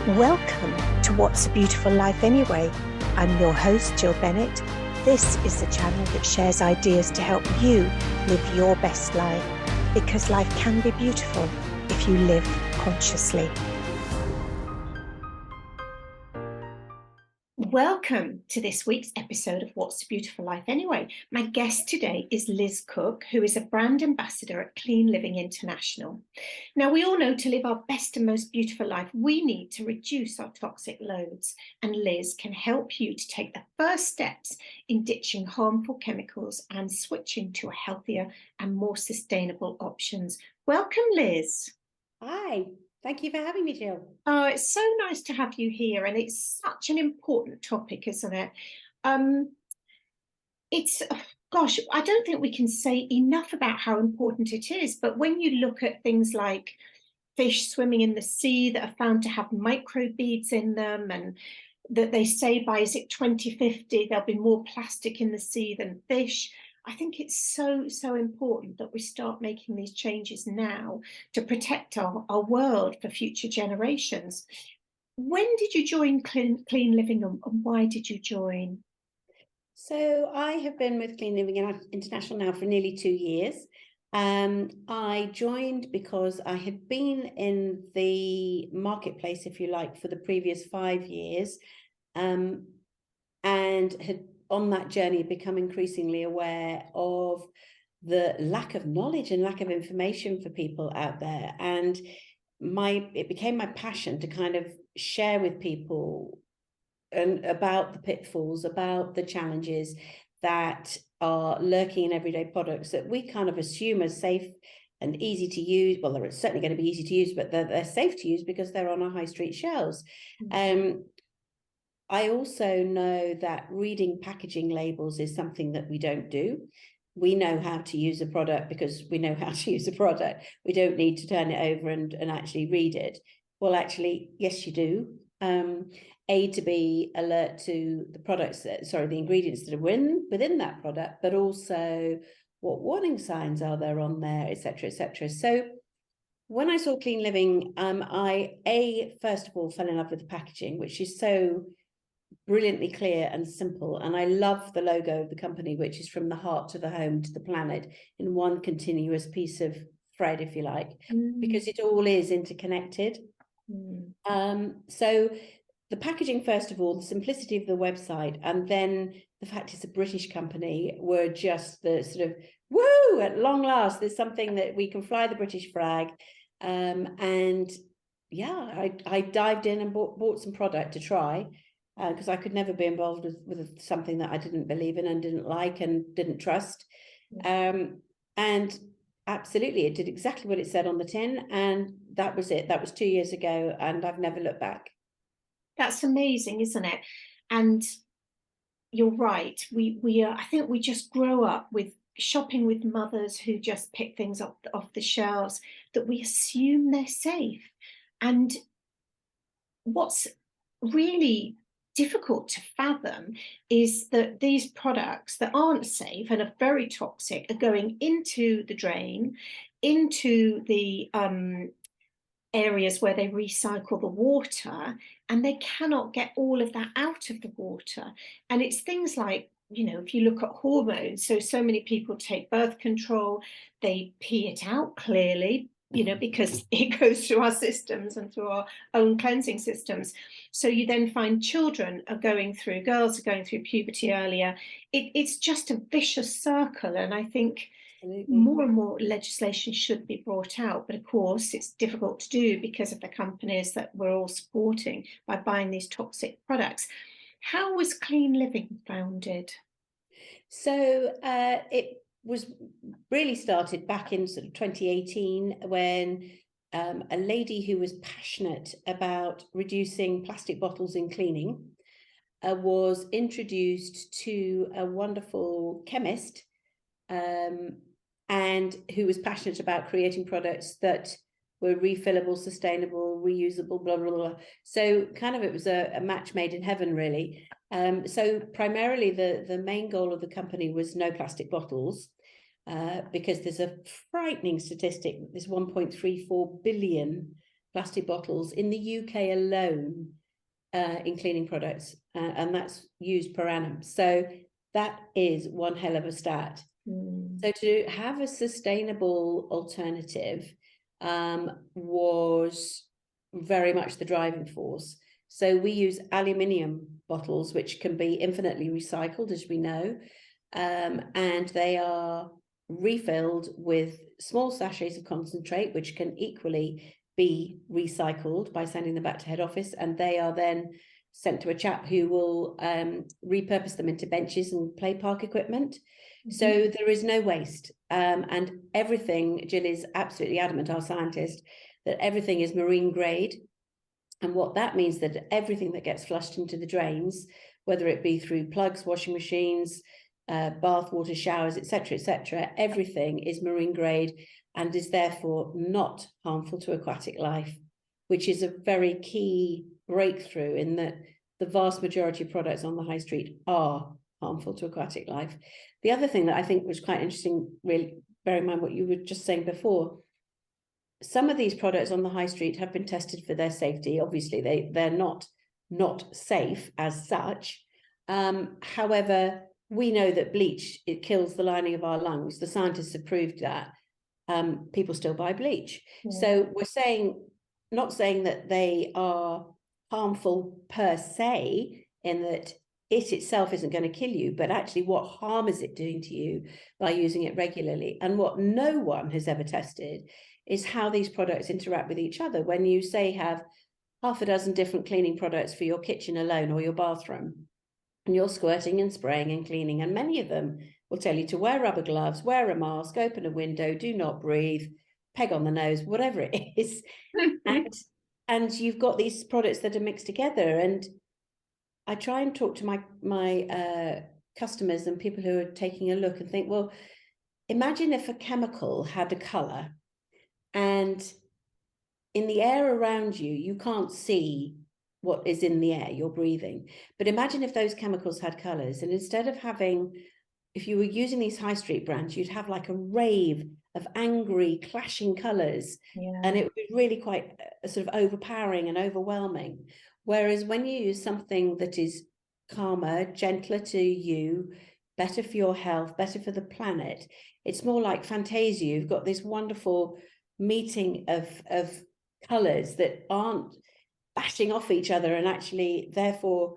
Welcome to What's a Beautiful Life Anyway? I'm your host, Jill Bennett. This is the channel that shares ideas to help you live your best life, because life can be beautiful if you live consciously. Welcome to this week's episode of What's a Beautiful Life Anyway? My guest today is Liz Cooke, who is a brand ambassador at Clean Living International. Now, we all know to live our best and most beautiful life, we need to reduce our toxic loads. And Liz can help you to take the first steps in ditching harmful chemicals and switching to a healthier and more sustainable options. Welcome, Liz. Hi. Thank you for having me, Jill. Oh, it's so nice to have you here, and it's such an important topic, isn't it? Gosh, I don't think we can say enough about how important it is, but when you look at things like fish swimming in the sea that are found to have microbeads in them, and that they say by, is it 2050, there'll be more plastic in the sea than fish. I think it's so important that we start making these changes now to protect our world for future generations. When did you join Clean Living, and why did you join? So I have been with Clean Living International now for nearly 2 years. I joined because I had been in the marketplace, if you like, for the previous 5 years, and had on that journey become increasingly aware of the lack of knowledge and lack of information for people out there. And it became my passion to kind of share with people and about the pitfalls, about the challenges that are lurking in everyday products that we kind of assume as safe and easy to use. Well, they're certainly going to be easy to use, but they're safe to use because they're on our high street shelves. I also know that reading packaging labels is something that we don't do. We know how to use a product because we know how to use a product. We don't need to turn it over and actually read it. Well, actually, yes, you do. A, to be alert to the the ingredients that are within that product, but also what warning signs are there on there, etc., etc. So when I saw Clean Living, I first of all fell in love with the packaging, which is so brilliantly clear and simple. And I love the logo of the company, which is from the heart to the home to the planet in one continuous piece of thread, if you like, because it all is interconnected. So the packaging, first of all, the simplicity of the website, and then the fact it's a British company, were just the sort of, woo, at long last, there's something that we can fly the British flag. And yeah, I dived in and bought some product to try, because I could never be involved with something that I didn't believe in and didn't like and didn't trust. And absolutely, it did exactly what it said on the tin, and that was it. That was 2 years ago, and I've never looked back. That's amazing, isn't it? And you're right. I think we just grow up with shopping with mothers who just pick things up off the shelves, that we assume they're safe. And what's really difficult to fathom is that these products that aren't safe and are very toxic are going into the drain, into the areas where they recycle the water, and they cannot get all of that out of the water. And it's things like, if you look at hormones, so many people take birth control, they pee it out clearly, because it goes through our systems and through our own cleansing systems. So you then find girls are going through puberty earlier. It's just a vicious circle. And I think more and more legislation should be brought out. But of course, it's difficult to do because of the companies that we're all supporting by buying these toxic products. How was Clean Living founded? So it was really started back in sort of 2018 when a lady who was passionate about reducing plastic bottles in cleaning was introduced to a wonderful chemist and who was passionate about creating products that were refillable, sustainable, reusable, blah, blah, blah. So kind of it was a match made in heaven, really. So primarily the main goal of the company was no plastic bottles, because there's a frightening statistic. There's 1.34 billion plastic bottles in the UK alone in cleaning products, and that's used per annum. So that is one hell of a stat. So to have a sustainable alternative was very much the driving force. So we use aluminium bottles, which can be infinitely recycled, as we know, and they are refilled with small sachets of concentrate, which can equally be recycled by sending them back to head office, and they are then sent to a chap who will repurpose them into benches and play park equipment. So there is no waste, and everything, Jill is absolutely adamant, our scientist, that everything is marine grade. And what that means, that everything that gets flushed into the drains, whether it be through plugs, washing machines, bath water, showers, etc., everything is marine grade and is therefore not harmful to aquatic life, which is a very key breakthrough, in that the vast majority of products on the high street are harmful to aquatic life. The other thing that I think was quite interesting, really bear in mind what you were just saying before, some of these products on the high street have been tested for their safety. Obviously, they're not safe as such. However, we know that bleach, it kills the lining of our lungs. The scientists have proved that. People still buy bleach. So we're not saying that they are harmful per se, in that it itself isn't going to kill you, but actually what harm is it doing to you by using it regularly? And what no one has ever tested is how these products interact with each other. When you say have half a dozen different cleaning products for your kitchen alone or your bathroom, and you're squirting and spraying and cleaning, and many of them will tell you to wear rubber gloves, wear a mask, open a window, do not breathe, peg on the nose, whatever it is. and you've got these products that are mixed together. And I try and talk to my customers and people who are taking a look and think, well, imagine if a chemical had a color, and in the air around you, you can't see what is in the air you're breathing. But imagine if those chemicals had colors, and instead of having, if you were using these high street brands, you'd have like a rave of angry clashing colors, and it would be really quite sort of overpowering and overwhelming. Whereas when you use something that is calmer, gentler to you, better for your health, better for the planet, it's more like Fantasia. You've got this wonderful meeting of colors that aren't bashing off each other and actually therefore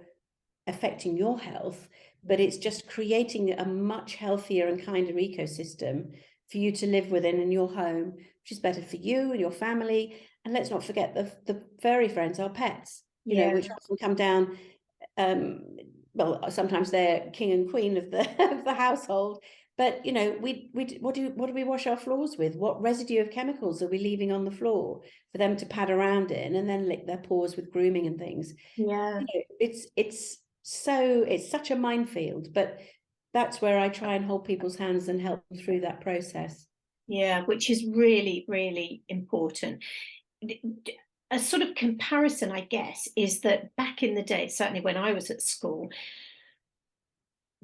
affecting your health, but it's just creating a much healthier and kinder ecosystem for you to live within in your home, which is better for you and your family. And let's not forget the furry friends, our pets, you know, which often come down, well, sometimes they're king and queen of the household. But, you know, what do we wash our floors with? What residue of chemicals are we leaving on the floor for them to pad around in and then lick their paws with grooming and things? You know, it's such a minefield, but that's where I try and hold people's hands and help them through that process. Yeah, which is really, really important. A sort of comparison, I guess, is that back in the day, certainly when I was at school,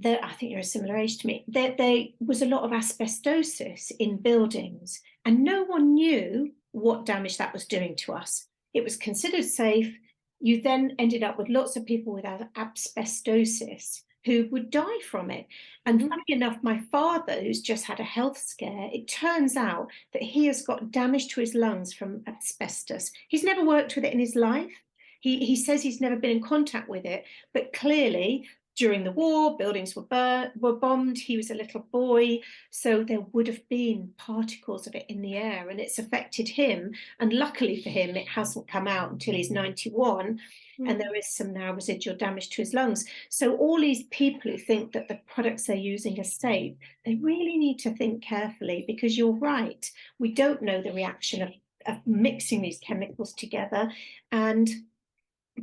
I think you're a similar age to me, there was a lot of asbestosis in buildings, and no one knew what damage that was doing to us. It was considered safe. You then ended up with lots of people with asbestosis who would die from it. And funny enough, my father, who's just had a health scare, it turns out that he has got damage to his lungs from asbestos. He's never worked with it in his life. He says he's never been in contact with it, but clearly during the war, buildings were bombed. He was a little boy, so there would have been particles of it in the air, and it's affected him. And luckily for him, it hasn't come out until he's 91, and there is some now residual damage to his lungs. So all these people who think that the products they're using are safe, they really need to think carefully, because you're right, we don't know the reaction of mixing these chemicals together and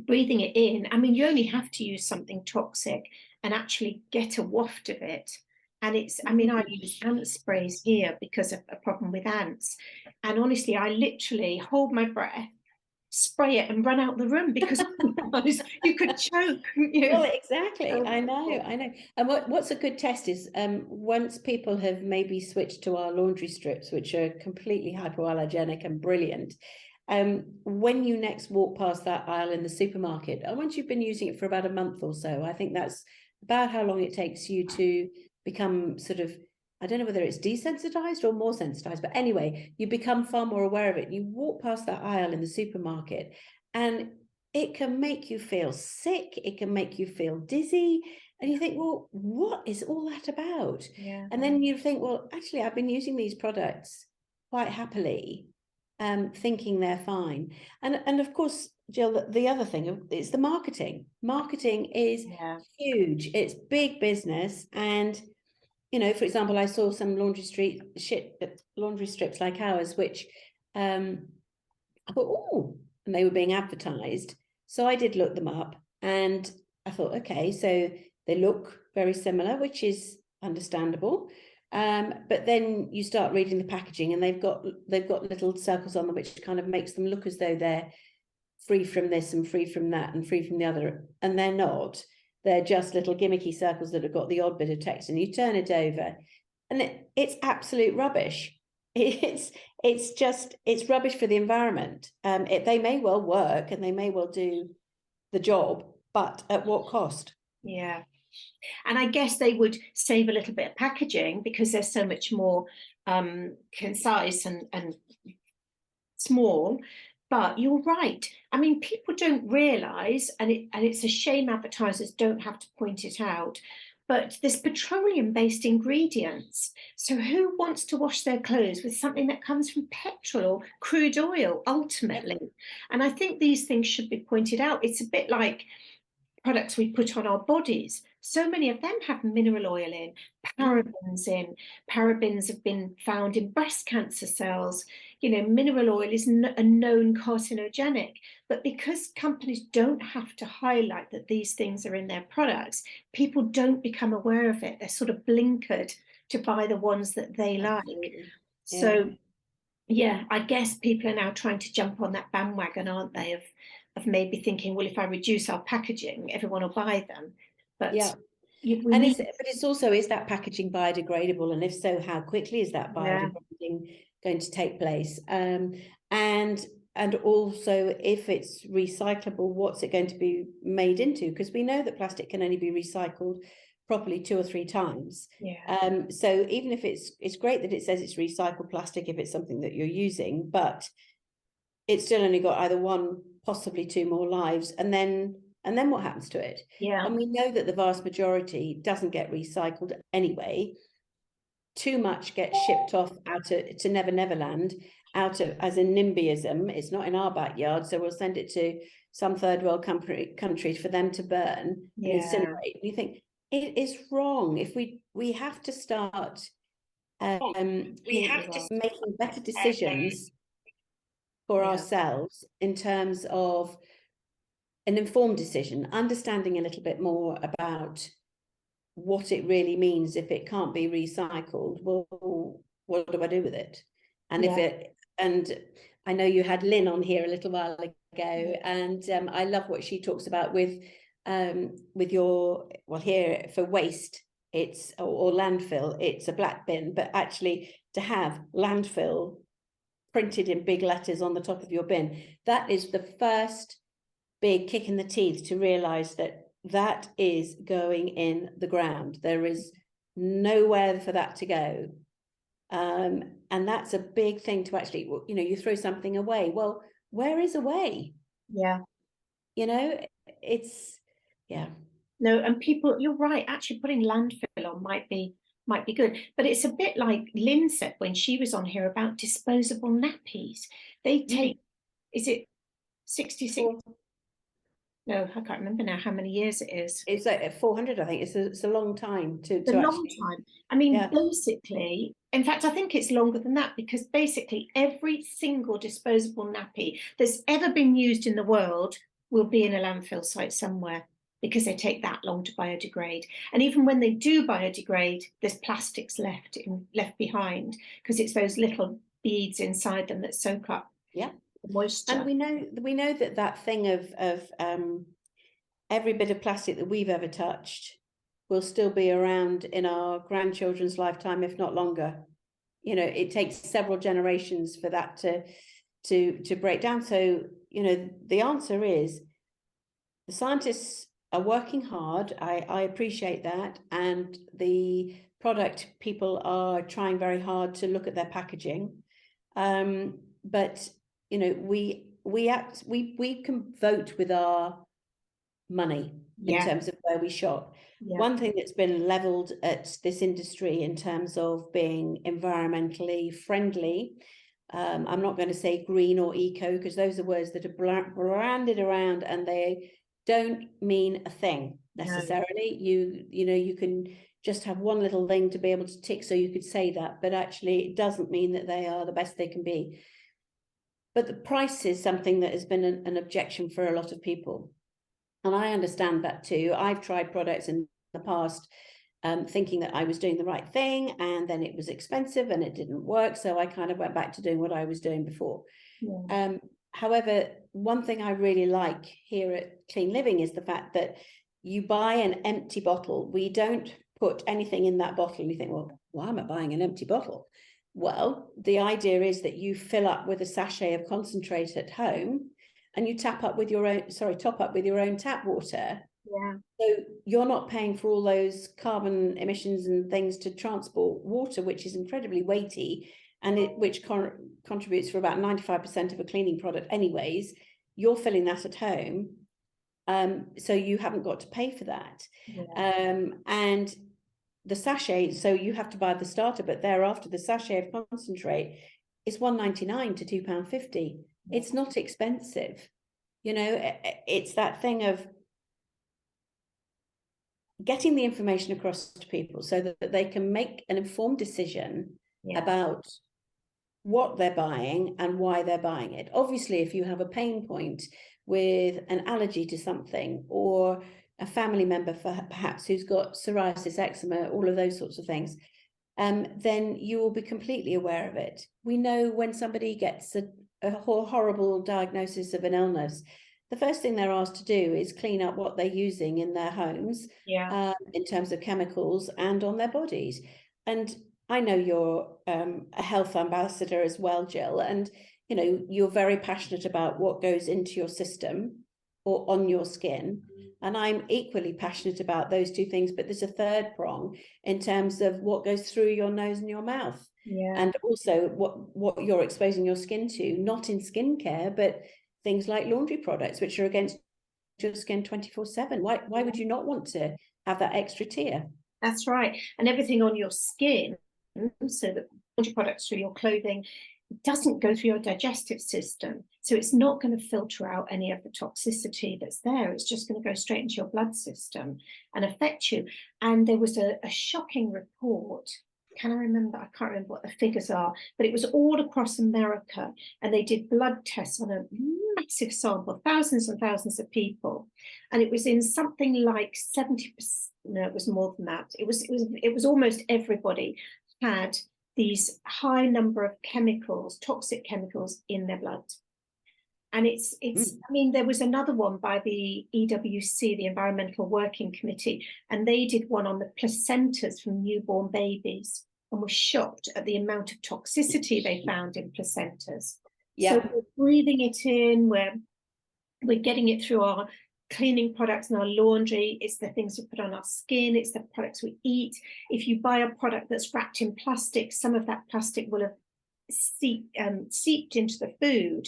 breathing it in. I mean, you only have to use something toxic and actually get a waft of it. And it's, I mean, I use ant sprays here because of a problem with ants. And honestly, I literally hold my breath, spray it and run out the room, because otherwise you could choke. You know? Well, exactly. I know. And what's a good test is once people have maybe switched to our laundry strips, which are completely hypoallergenic and brilliant, when you next walk past that aisle in the supermarket, and once you've been using it for about a month or so, I think that's about how long it takes you to become sort of, I don't know whether it's desensitized or more sensitized, but anyway, you become far more aware of it. You walk past that aisle in the supermarket and it can make you feel sick. It can make you feel dizzy. And you think, well, what is all that about? Yeah. And then you think, well, actually, I've been using these products quite happily, thinking they're fine. And of course, Jill, the other thing is the marketing. Marketing is huge. It's big business. And, you know, for example, I saw some laundry strips like ours, which I thought, oh, and they were being advertised. So I did look them up and I thought, okay, so they look very similar, which is understandable. But then you start reading the packaging and they've got little circles on them, which kind of makes them look as though they're free from this and free from that and free from the other. And they're not. They're just little gimmicky circles that have got the odd bit of text, and you turn it over and it's absolute rubbish. It's rubbish for the environment. They may well work and they may well do the job, but at what cost? Yeah. And I guess they would save a little bit of packaging because they're so much more concise and small. But you're right. I mean, people don't realise, and it's a shame advertisers don't have to point it out, but there's petroleum-based ingredients. So who wants to wash their clothes with something that comes from petrol or crude oil, ultimately? And I think these things should be pointed out. It's a bit like products we put on our bodies. So many of them have mineral oil in, parabens in. Parabens have been found in breast cancer cells. You know, mineral oil is a known carcinogenic, but because companies don't have to highlight that these things are in their products, people don't become aware of it. They're sort of blinkered to buy the ones that they like. Yeah. So, yeah, I guess people are now trying to jump on that bandwagon, aren't they, of maybe thinking, well, if I reduce our packaging, everyone will buy them. But yeah, but it's also, is that packaging biodegradable, and if so, how quickly is that biodegrading going to take place? And also, if it's recyclable, what's it going to be made into? Because we know that plastic can only be recycled properly 2 or 3 times. So even if it's great that it says it's recycled plastic if it's something that you're using, but it's still only got either 1, possibly 2 more lives, and then what happens to it? And we know that the vast majority doesn't get recycled anyway. Too much gets shipped off out to Never Never Land, out of, as in NIMBYism. It's not in our backyard, so we'll send it to some third world country for them to burn and incinerate. You think it is wrong. If we have to start making better decisions for ourselves in terms of an informed decision, understanding a little bit more about what it really means if it can't be recycled. Well, what do I do with it? And and I know you had Lyn on here a little while ago, and I love what she talks about with your, well, here for waste, it's or landfill, it's a black bin, but actually to have landfill printed in big letters on the top of your bin, that is the first big kick in the teeth to realize that is going in the ground. There is nowhere for that to go. And that's a big thing to actually, you know, you throw something away. Well, where is away? Yeah. You know, it's, No, and people, you're right, actually putting landfill on might be good. But it's a bit like Lyn said when she was on here about disposable nappies. They take, is it 66? No, I can't remember now how many years it is. It's like 400, I think. It's a long time to a long time. I mean, basically, in fact, I think it's longer than that, because basically every single disposable nappy that's ever been used in the world will be in a landfill site somewhere, because they take that long to biodegrade. And even when they do biodegrade, there's plastics left behind, because it's those little beads inside them that soak up moisture. And we know that thing of every bit of plastic that we've ever touched will still be around in our grandchildren's lifetime, if not longer. You know, it takes several generations for that to break down. So, you know, the answer is the scientists are working hard. I appreciate that. And the product people are trying very hard to look at their packaging. But, you know, we can vote with our money in terms of where we shop. One thing that's been leveled at this industry in terms of being environmentally friendly, I'm not going to say green or eco, because those are words that are branded around and they don't mean a thing necessarily. You know, you can just have one little thing to be able to tick so you could say that, but actually it doesn't mean that they are the best they can be. But the price is something that has been an objection for a lot of people. And I understand that too. I've tried products in the past thinking that I was doing the right thing, and then it was expensive and it didn't work. So I kind of went back to doing what I was doing before. However, one thing I really like here at Clean Living is the fact that you buy an empty bottle. We don't put anything in that bottle. And you think, well, why am I buying an empty bottle? Well, the idea is that you fill up with a sachet of concentrate at home, and you top up with your own tap water. So you're not paying for all those carbon emissions and things to transport water, which is incredibly weighty, and which contributes for about 95% of a cleaning product anyways. You're filling that at home, so you haven't got to pay for that. And the sachet, so you have to buy the starter, but thereafter the sachet of concentrate is £1.99 to £2.50. It's not expensive. You know, it's that thing of getting the information across to people so that they can make an informed decision about what they're buying and why they're buying it. Obviously, if you have a pain point with an allergy to something, or a family member perhaps who's got psoriasis, eczema, all of those sorts of things, then you will be completely aware of it. We know when somebody gets a horrible diagnosis of an illness, the first thing they're asked to do is clean up what they're using in their homes, in terms of chemicals and on their bodies. And I know you're a health ambassador as well, Jill, and you know you're very passionate about what goes into your system or on your skin. And I'm equally passionate about those two things, but there's a third prong in terms of what goes through your nose and your mouth. And also what you're exposing your skin to, not in skincare, but things like laundry products, which are against your skin 24/7. Why would you not want to have that extra tier? That's right. And everything on your skin, so that laundry products through your clothing, doesn't go through your digestive system. So it's not going to filter out any of the toxicity that's there. It's just going to go straight into your blood system and affect you. And there was a shocking report. I can't remember what the figures are, but it was all across America, and they did blood tests on a massive sample, thousands and thousands of people, and it was in something like 70%. No, it was more than that. It was almost everybody had these high number of chemicals, toxic chemicals in their blood. And it's I mean, there was another one by the EWC, the Environmental Working Committee, and they did one on the placentas from newborn babies, and were shocked at the amount of toxicity they found in placentas. So we're breathing it in, we're getting it through our cleaning products and our laundry. It's the things we put on our skin, it's the products we eat. If you buy a product that's wrapped in plastic, some of that plastic will have seeped into the food.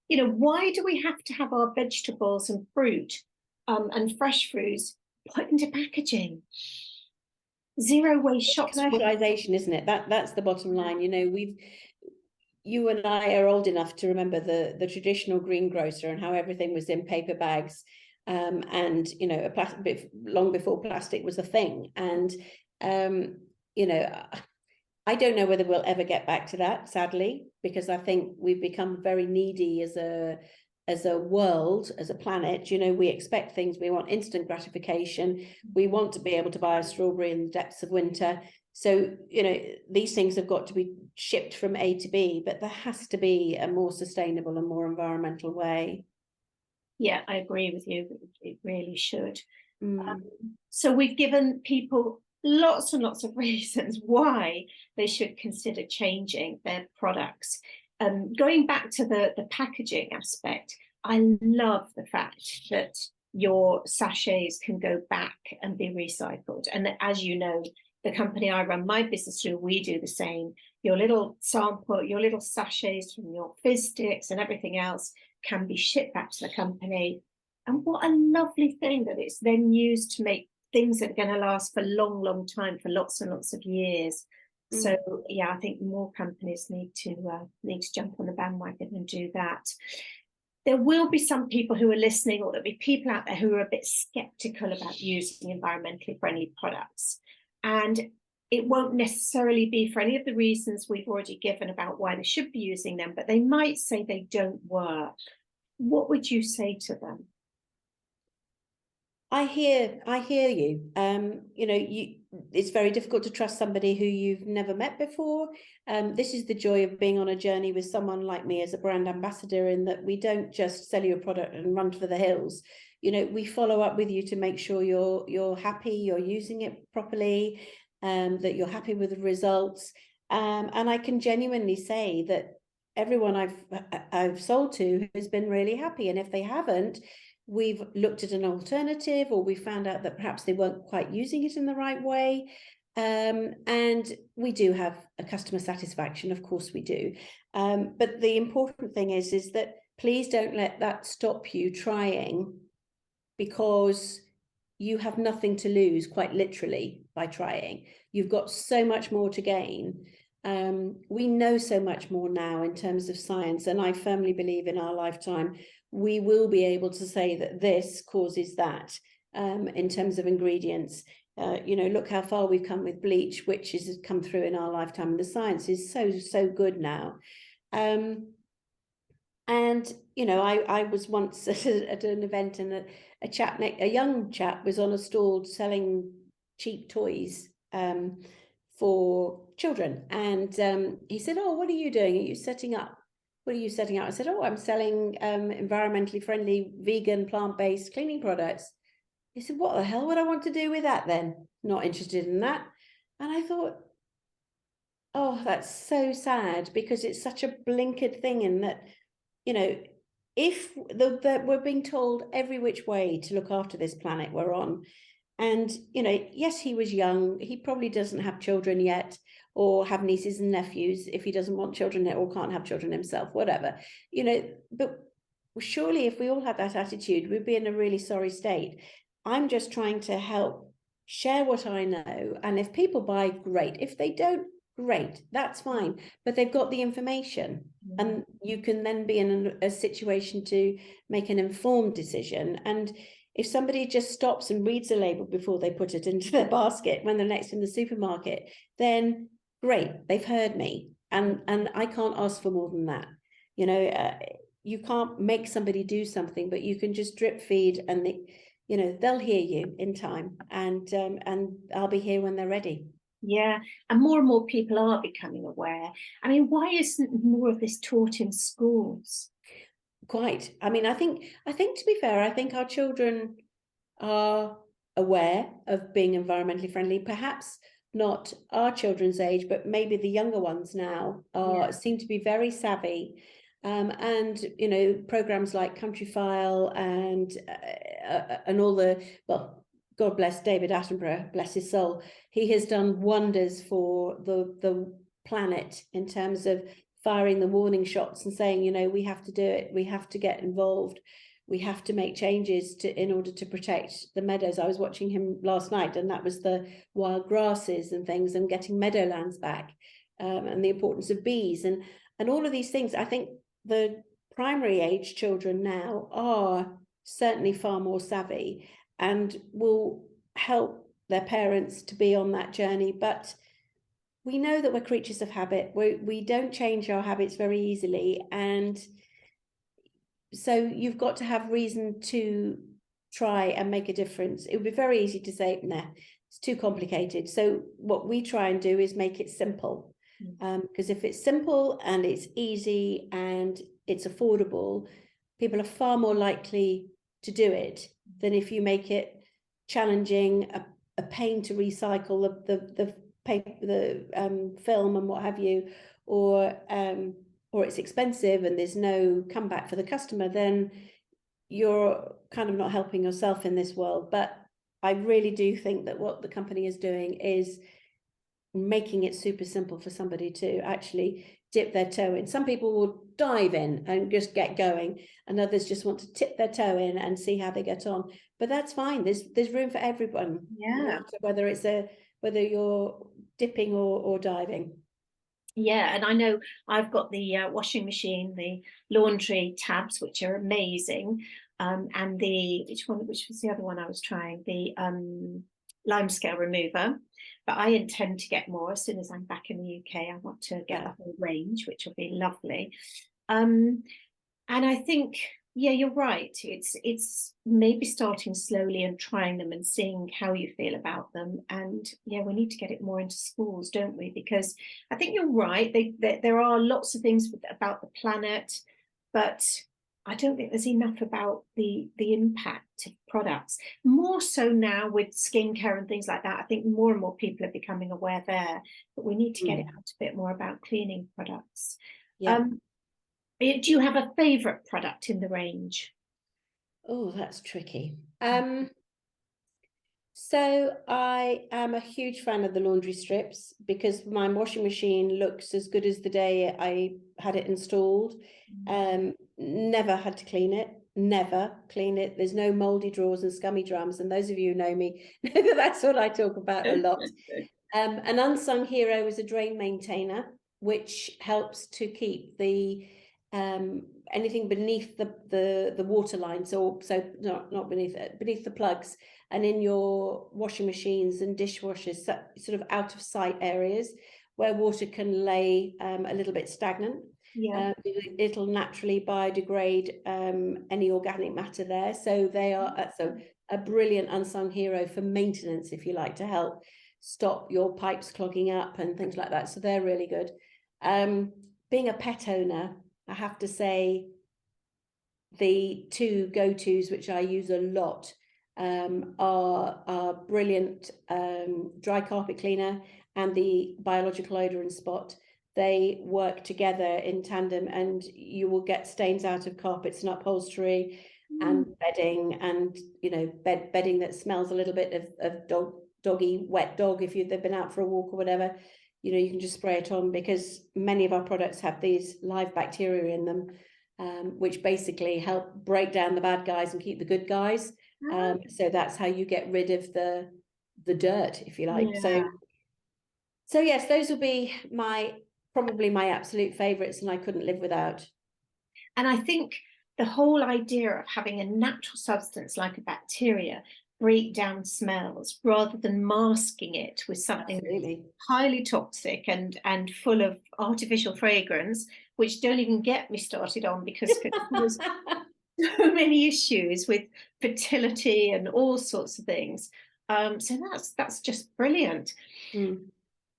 You know, why do we have to have our vegetables and fruit and fresh fruits put into packaging? Zero waste shops. Commercialization, isn't it? That's the bottom line. You know, you and I are old enough to remember the traditional greengrocer and how everything was in paper bags, and you know, long before plastic was a thing. And you know, I don't know whether we'll ever get back to that, sadly, because I think we've become very needy as a world, as a planet. You know, we expect things, we want instant gratification, we want to be able to buy a strawberry in the depths of winter. So, you know, these things have got to be shipped from A to B, but there has to be a more sustainable and more environmental way. Yeah, I agree with you. It really should. So we've given people lots and lots of reasons why they should consider changing their products. going back to the packaging aspect, I love the fact that your sachets can go back and be recycled. And that, as you know, the company I run my business through, we do the same. Your little sample, your little sachets from your fizz sticks and everything else can be shipped back to the company. And what a lovely thing that it's then used to make things that are going to last for a long, long time, for lots and lots of years. So yeah, I think more companies need to jump on the bandwagon and do that. There will be some people who are listening, or there'll be people out there who are a bit skeptical about using environmentally friendly products. And it won't necessarily be for any of the reasons we've already given about why they should be using them, but they might say they don't work. What would you say to them? I hear you. You know, it's very difficult to trust somebody who you've never met before. This is the joy of being on a journey with someone like me as a brand ambassador, in that we don't just sell you a product and run for the hills. You know, we follow up with you to make sure you're happy, you're using it properly, that you're happy with the results. And I can genuinely say that everyone I've sold to has been really happy. And if they haven't, we've looked at an alternative, or we found out that perhaps they weren't quite using it in the right way. And we do have a customer satisfaction, of course we do. But the important thing is that please don't let that stop you trying, because you have nothing to lose, quite literally, by trying. You've got so much more to gain. We know so much more now in terms of science, and I firmly believe in our lifetime we will be able to say that this causes that, in terms of ingredients. You know, look how far we've come with bleach, which has come through in our lifetime, and the science is so good now. And you know, I was once at an event, and a young chap was on a stall selling cheap toys for children, and he said, "Oh, what are you doing? Are you setting up? What are you setting up?" I said, "Oh, I'm selling environmentally friendly, vegan, plant-based cleaning products." He said, "What the hell would I want to do with that then? Not interested in that." And I thought, oh, that's so sad, because it's such a blinkered thing, in that, you know, if we're being told every which way to look after this planet we're on. And, you know, yes, he was young. He probably doesn't have children yet, or have nieces and nephews if he doesn't want children yet, or can't have children himself, whatever, you know. But surely if we all had that attitude, we'd be in a really sorry state. I'm just trying to help share what I know. And if people buy, great. If they don't, great, that's fine. But they've got the information, and you can then be in a situation to make an informed decision. And if somebody just stops and reads a label before they put it into their basket when they're next in the supermarket, then great, they've heard me. And I can't ask for more than that. You know, you can't make somebody do something, but you can just drip feed, and you know, they'll hear you in time, and I'll be here when they're ready. Yeah, and more people are becoming aware. I mean, why isn't more of this taught in schools? Quite. I mean, I think to be fair, I think our children are aware of being environmentally friendly. Perhaps not our children's age, but maybe the younger ones now seem to be very savvy. And you know, programs like Countryfile and all the, well, God bless David Attenborough, bless his soul. He has done wonders for the planet in terms of firing the warning shots and saying, you know, we have to do it, we have to get involved, we have to make changes in order to protect the meadows. I was watching him last night, and that was the wild grasses and things, and getting meadowlands back, and the importance of bees and all of these things. I think the primary age children now are certainly far more savvy and will help their parents to be on that journey. But we know that we're creatures of habit. We don't change our habits very easily. And so you've got to have reason to try and make a difference. It would be very easy to say, nah, it's too complicated. So what we try and do is make it simple. Because if it's simple and it's easy and it's affordable, people are far more likely to do it than if you make it challenging, a pain to recycle the paper, the film and what have you, or or it's expensive and there's no comeback for the customer, then you're kind of not helping yourself in this world. But I really do think that what the company is doing is making it super simple for somebody to actually dip their toe in. Some people will dive in and just get going, and others just want to tip their toe in and see how they get on. But that's fine. There's room for everyone. Yeah. Whether you're dipping or diving. Yeah, and I know I've got the washing machine, the laundry tabs, which are amazing, and which was the other one I was trying, the lime scale remover. But I intend to get more as soon as I'm back in the UK. I want to get the whole range, which will be lovely. And I think, yeah, you're right. It's maybe starting slowly and trying them and seeing how you feel about them. And yeah, we need to get it more into schools, don't we? Because I think you're right. There are lots of things about the planet, but I don't think there's enough about the impact of products. More so now with skincare and things like that. I think more and more people are becoming aware there, but we need to get it out a bit more about cleaning products. Yeah. Do you have a favorite product in the range? Oh, that's tricky. So I am a huge fan of the laundry strips because my washing machine looks as good as the day I had it installed. Never had to clean it. Never clean it. There's no moldy drawers and scummy drums. And those of you who know me know that that's what I talk about a lot. An unsung hero is a drain maintainer, which helps to keep the anything beneath the water line, so not beneath the plugs and in your washing machines and dishwashers, sort of out of sight areas where water can lay a little bit stagnant. Yeah. It'll naturally biodegrade any organic matter there. So they are a brilliant unsung hero for maintenance, if you like, to help stop your pipes clogging up and things like that. So they're really good. Being a pet owner, I have to say the two go-tos, which I use a lot, are brilliant dry carpet cleaner and the biological odor and spot. They work together in tandem, and you will get stains out of carpets and upholstery and bedding, and bedding that smells a little bit of doggy wet dog if they've been out for a walk or whatever. You can just spray it on, because many of our products have these live bacteria in them, which basically help break down the bad guys and keep the good guys. So that's how you get rid of the dirt, if you like. Yeah. So yes, those will be probably my absolute favorites, and I couldn't live without. And I think the whole idea of having a natural substance like a bacteria break down smells rather than masking it with something highly toxic and full of artificial fragrance, which don't even get me started on, because there's so many issues with fertility and all sorts of things. So that's just brilliant.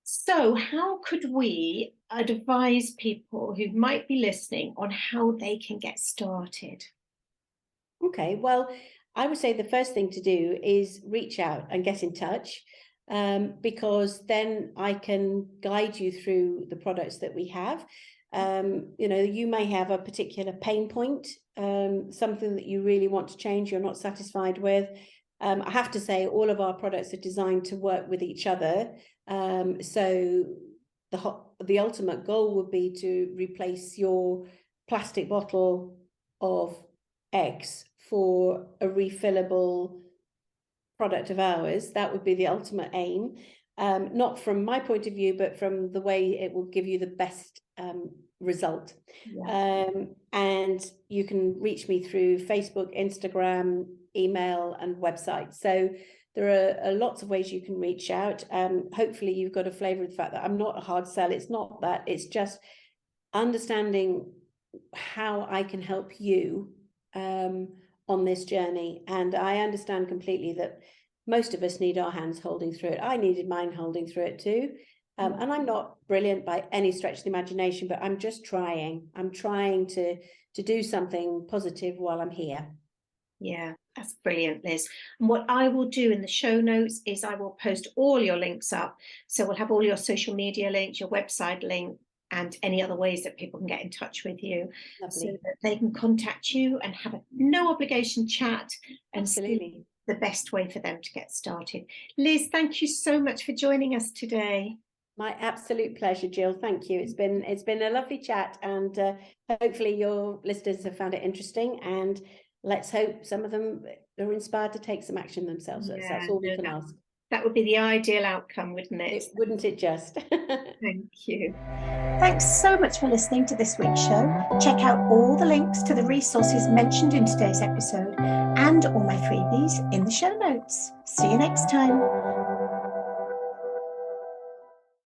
So how could we advise people who might be listening on how they can get started? Okay, well, I would say the first thing to do is reach out and get in touch, because then I can guide you through the products that we have. You may have a particular pain point, something that you really want to change, you're not satisfied with. I have to say all of our products are designed to work with each other. So the ultimate goal would be to replace your plastic bottle of X for a refillable product of ours. That would be the ultimate aim, not from my point of view, but from the way it will give you the best result. And you can reach me through Facebook, Instagram, email, and website. So there are lots of ways you can reach out. Hopefully you've got a flavour of the fact that I'm not a hard sell. It's not that. It's just understanding how I can help you on this journey. And I understand completely that most of us need our hands holding through it. I needed mine holding through it too. And I'm not brilliant by any stretch of the imagination, but I'm just trying. I'm trying to do something positive while I'm here. Yeah, that's brilliant, Liz. And what I will do in the show notes is I will post all your links up. So we'll have all your social media links, your website link, and any other ways that people can get in touch with you, so Lovely. that they can contact you and have a no obligation chat and see Absolutely. the best way for them to get started. Liz, thank you so much for joining us today. My absolute pleasure, Jill. Thank you. It's been a lovely chat, and hopefully your listeners have found it interesting, and let's hope some of them are inspired to take some action themselves. Yeah, That's all we can ask. that would be the ideal outcome, wouldn't it? Wouldn't it just? Thank you. Thanks so much for listening to this week's show. Check out all the links to the resources mentioned in today's episode and all my freebies in the show notes. See you next time.